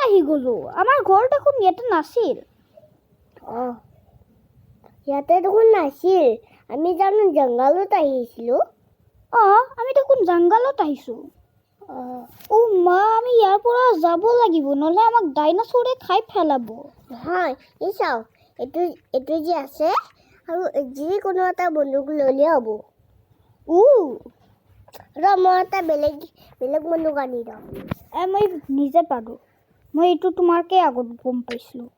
আহি গ'লো। আমাৰ ঘৰ দেখোন ইয়াতে নাছিল। ইয়াতে দেখোন নাছিল। আমি জানো জংঘলত আহিছিলোঁ। আমি দেখোন জংঘলত আহিছোঁ। মা, আমি ইয়াৰ পৰা যাব লাগিব, নহ'লে আমাক ডাইনাছৰে খাই পেলাব। নহয়, এই চাওক, এইটো যে আছে আৰু যিকোনো এটা বন্দুক ল'লে হ'ব। মই এটা বেলেগ বন্দুক আনি দিওঁ। মই নিজে পাৰোঁ। মই এইটো তোমাৰকে আগত গম পাইছিলোঁ।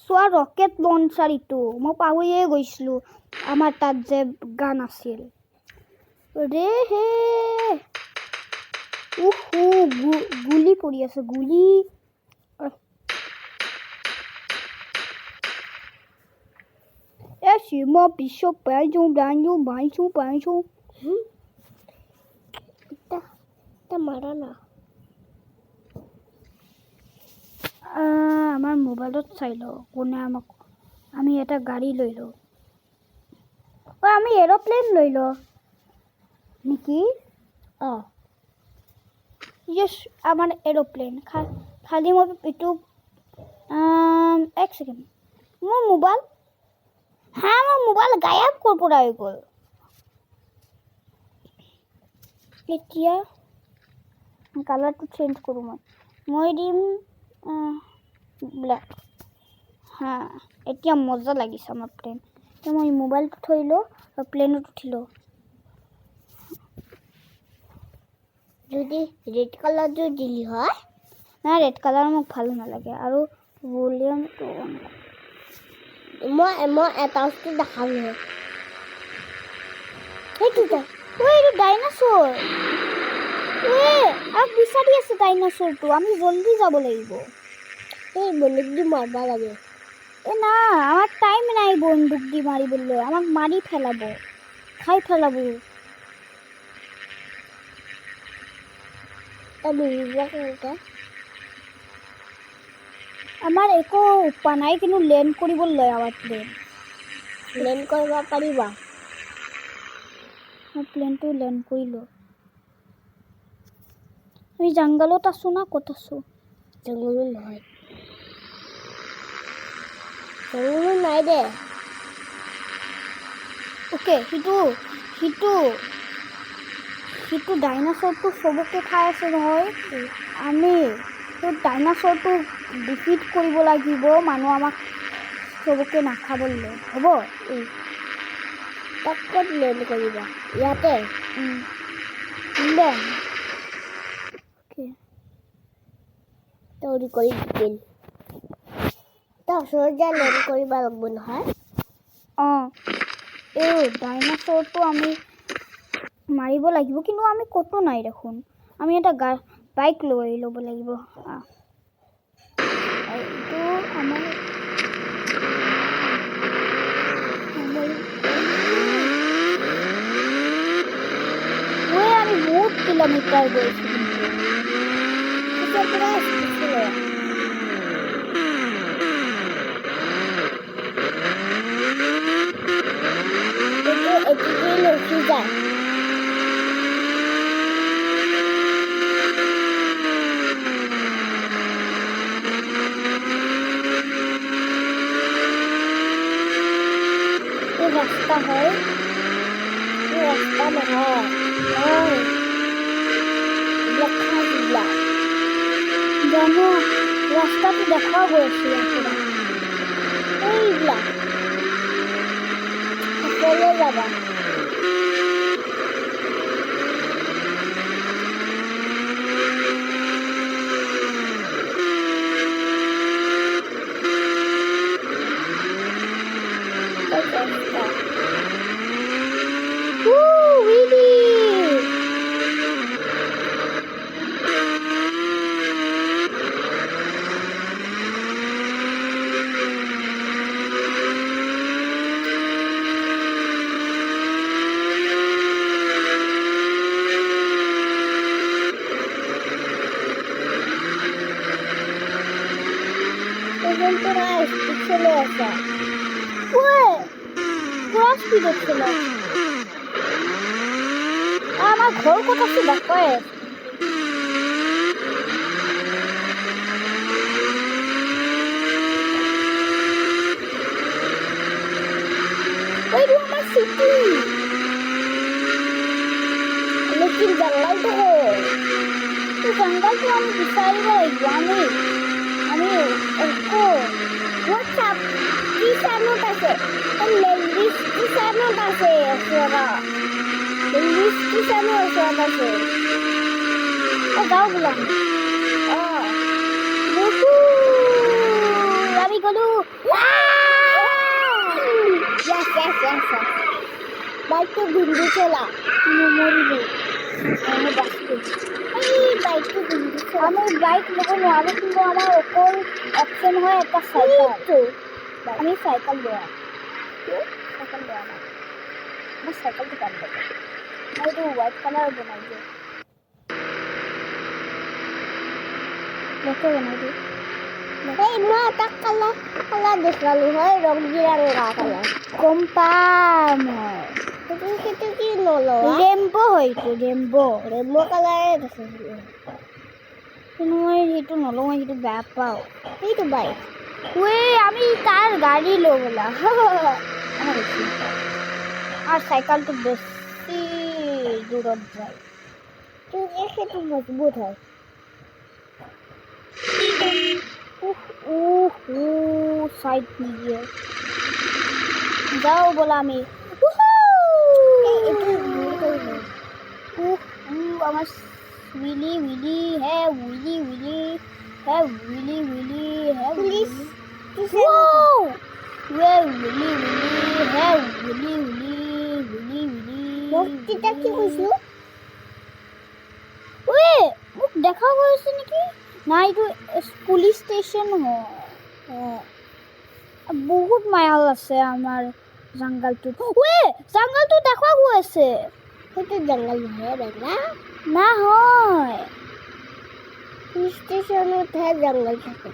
চোৱা, ৰকেট লঞ্চাৰ এইটো মই পাহৰিয়ে গৈছিলোঁ। আমাৰ তাত যে গান আছিল ৰে হে। গুলি পৰি আছে, গুলি। মই পিছত পাইছোঁ। মাৰা না। আমাৰ মোবাইলত চাই লওঁ কোনে আমি এটা গাড়ী লৈ লওঁ। আমি এৰ'প্লেন লৈ লওঁ নেকি? আমাৰ এৰ'প্লেন খালি মই এইটো এক ছেকেণ্ড। মোৰ মোবাইল গায়ব ক'ৰ পৰা হৈ গ'ল। এতিয়া কালাৰটো চেঞ্জ কৰোঁ। মই দিম ব্লেক। এতিয়া মজা লাগিছে আমাৰ প্লেন। এতিয়া মই মোবাইলটো থৈ লওঁ আৰু প্লেনত উঠিলোঁ। যদি ৰেড কালাৰটো দিলি হয়। নাই, ৰেড কালাৰ মোক ভাল নালাগে। আৰু ভলিউমটো মই এটা বস্তু দেখালোঁ। এইটো ডাইনাছৰ। বিচাৰি আছে ডাইনাছৰটো। আমি জল্দি যাব লাগিব। এই বন্দুক দি মাৰিব লাগে। না, আমাৰ টাইম নাই বন্দুক দি মাৰিবলৈ। আমাক মাৰি পেলাব, খাই পেলাব। আমাৰ একো উপায় নাই, কিন্তু লেণ্ড কৰিবলৈ আমাৰ প্লেন। লেণ্ড কৰিব পাৰিবা? মই প্লেনটো লেণ্ড কৰিলোঁ। আমি জংঘলত আছোঁ না ক'ত আছোঁ? জংঘলত নহয়, জংঘলত নাই দে। সিটো ডাইনাছৰটো চবকে খাই আছে নহয়। আমি সেই ডাইনাছৰটো ডিফিট কৰিব লাগিব। মানুহ আমাক চবকে নাখাবলৈ হ'ব। তাক ক'ত লেণ্ড কৰিবা? ইয়াতে তৰি কৰি দিছিল। তাৰ ওচৰত যে লেণ্ড কৰিব লাগিব নহয়। এই ডাইনাছৰটো আমি মাৰিব লাগিব, কিন্তু আমি ক'তো নাই দেখোন। আমি এটা বাইক লৈ ল'ব লাগিব। এইটো আমাৰ আমি বহুত কিলোমিটাৰ গৈছোঁ। ৰখি যায়। ৰাস্তা হয়, ৰাস্তা নহয়, জানো ৰাস্তাটো দেখা গৈ আছে এইবিলাক সকলোৱে যাবা। চলে আসা পুৰা স্পিডে ছিল। আমাৰ ঘৰ কোথা ছিল কয়ে এইটো জংঘলটো আমি বিচাৰিব লাগিব আমি একো হোৱাটছআপ কিষাণত আছে লেংগুৱেজ কিষাণত আছে ওচৰত লেংগুৱেজ কিষাণৰ ওচৰত আছে যাওঁ বোলা অঁ আমি গ'লো বাইকটো বিন্দু চলা মৰিলো আমি বাচলো এই বাইকটো বিন্দু চলা আমি বাইক ল'ব নোৱাৰোঁ কিন্তু আমাৰ অকল অপশ্যন হয় এটা চাইকেল আমি চাইকেল লোৱা চাইকেল লোৱা নাই মই চাইকেলটো পাম লাগে মই এইটো হোৱাইট কালাৰ বনাই দিওঁ বনাই দিওঁ এই মই এটা কালাৰ দেখালোঁ হয় ৰং বিৰংগা কালাৰ গম পাম মই সেইটো কি নলওঁ ৰেম্ব' হয় এইটো ৰেমো কালাৰে দেখিছিলোঁ কিন্তু মই সেইটো নলওঁ মই সেইটো বেয়া পাওঁ সেইটো বাইক আমি তাৰ গাড়ী লওঁ বোলা আৰু চাইকেলটো বেছি দূৰত যায় কিন্তু সেইটো মজবুত হয় চাইড নিদিয়ে যাওঁ বোলা আমি এইটো দূৰ কৰিব আমার উইলি উইলি হে উইলি উইলি হে উইলি উইলি হে পুলিচ वे উইলি উইলি হে উইলি উইলি উইলি উইলি মোক তেতিয়া কি কৈছোঁ वे মোক দেখা গৈছে নেকি না এইটো পুলিচ ষ্টেচন হয় বহুত মায়াল আছে আমাৰ জংঘলটোত জংঘলটো দেখা গৈ আছে সেইটো জংঘল নহয় বেলা না হয় পুলিচ ষ্টেচনতহে জংঘল থাকে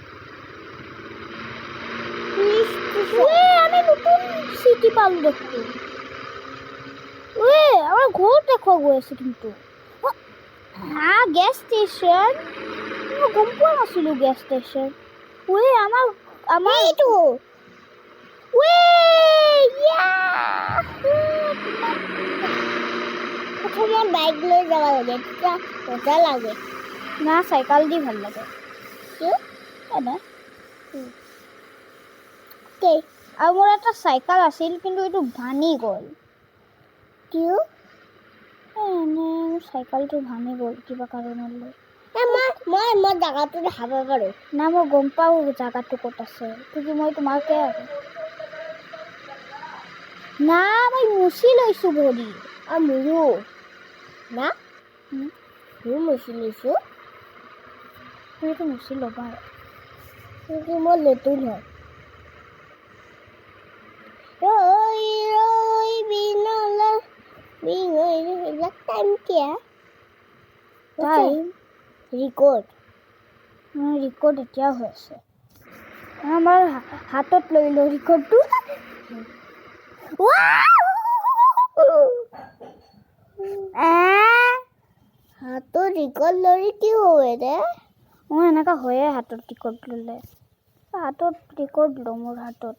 পুলিচ ষ্টেচন আমি নতুন চিটি পালো দেখোন আমার ঘর দেখা গৈ আছে কিন্তু গ্যাস স্টেশন মই গম পোৱা নাছিলো গ্যাস স্টেশন আমাৰ এইটো প্ৰথমত বাইক লৈ যাব লাগে তেতিয়া মজা লাগে না চাইকেল দি ভাল লাগে এনে আৰু মোৰ এটা চাইকেল আছিল কিন্তু এইটো ভাঙি গ'ল কিয় এনে চাইকেলটো ভাঙি গ'ল কিবা কাৰণলৈ মই জাগাটো দেখাব পাৰোঁ না মই গম পাওঁ জাগাটো ক'ত আছে কিন্তু মই তোমাকে না মই মুচি লৈছোঁ ভৰি মোৰো না মোৰো মুচি লৈছোঁ তুমিতো মুচি ল'বা কিন্তু মই নতুন হয় ৰৈ ৰৈ বিনলে এইবিলাক টাইম কিয় টাইম ৰেকৰ্ড এতিয়া হৈ আছে আমাৰ হাতত লৈ লওঁ ৰেকৰ্ডটো হাতত ৰেকৰ্ড লৈ কি হয় দে এনেকুৱা হয়ে হাতত ৰেকৰ্ড ল'লে হাতত ৰেকৰ্ড লওঁ মোৰ হাতত